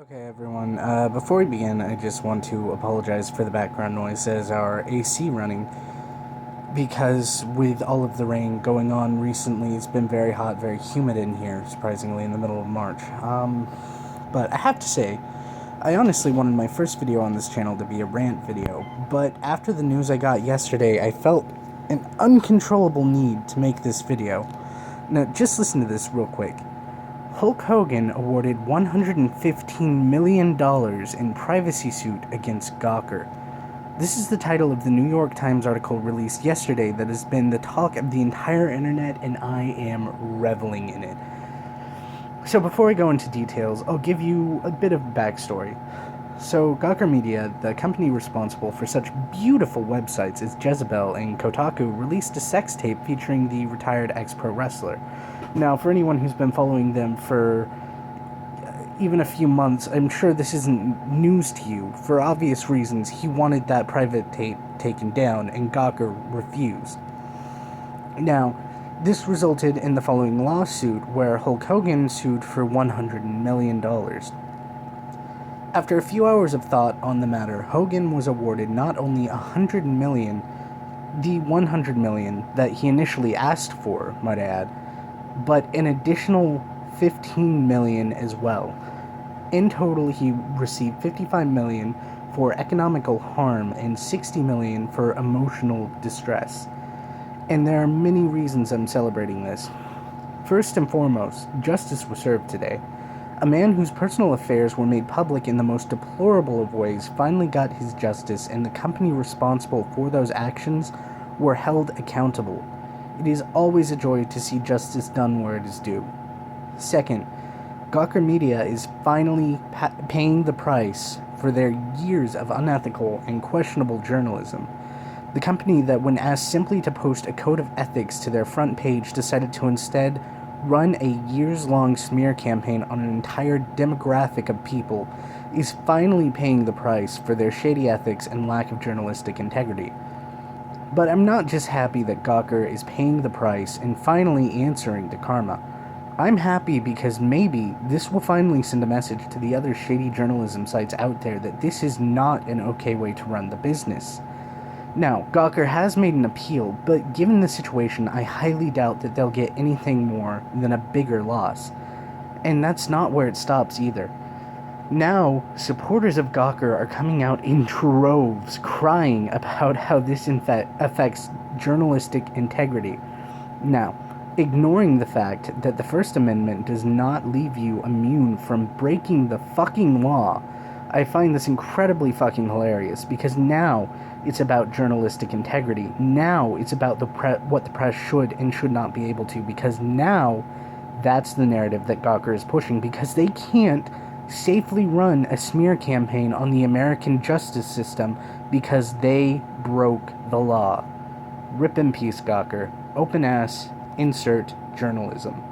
Okay, everyone, before we begin, I just want to apologize for the background noise as our AC running, because with all of the rain going on recently, it's been very hot, very humid in here, surprisingly, in the middle of March. But I have to say, I honestly wanted my first video on this channel to be a rant video, but after the news I got yesterday, I felt an uncontrollable need to make this video. Now, just listen to this real quick. Hulk Hogan awarded $115 million in privacy suit against Gawker. This is the title of the New York Times article released yesterday that has been the talk of the entire internet, and I am reveling in it. So before I go into details, I'll give you a bit of backstory. So Gawker Media, the company responsible for such beautiful websites as Jezebel and Kotaku, released a sex tape featuring the retired ex-pro wrestler. Now, for anyone who's been following them for even a few months, I'm sure this isn't news to you. For obvious reasons, he wanted that private tape taken down, and Gawker refused. Now, this resulted in the following lawsuit, where Hulk Hogan sued for $100 million. After a few hours of thought on the matter, Hogan was awarded not only $100 million, the $100 million that he initially asked for, might I add, but an additional $15 million as well. In total, he received $55 million for economical harm and $60 million for emotional distress. And there are many reasons I'm celebrating this. First and foremost, justice was served today. A man whose personal affairs were made public in the most deplorable of ways finally got his justice, and the company responsible for those actions were held accountable. It is always a joy to see justice done where it is due. Second, Gawker Media is finally paying the price for their years of unethical and questionable journalism. The company that, when asked simply to post a code of ethics to their front page, decided to instead run a years-long smear campaign on an entire demographic of people, is finally paying the price for their shady ethics and lack of journalistic integrity. But I'm not just happy that Gawker is paying the price and finally answering to karma. I'm happy because maybe this will finally send a message to the other shady journalism sites out there that this is not an okay way to run the business. Now, Gawker has made an appeal, but given the situation, I highly doubt that they'll get anything more than a bigger loss. And that's not where it stops either. Now, supporters of Gawker are coming out in droves, crying about how this affects journalistic integrity. Now, ignoring the fact that the First Amendment does not leave you immune from breaking the fucking law, I find this incredibly fucking hilarious, because now it's about journalistic integrity. Now it's about what the press should and should not be able to, because now that's the narrative that Gawker is pushing, because they can't safely run a smear campaign on the American justice system because they broke the law. Rip in peace, Gawker. Open ass, insert journalism.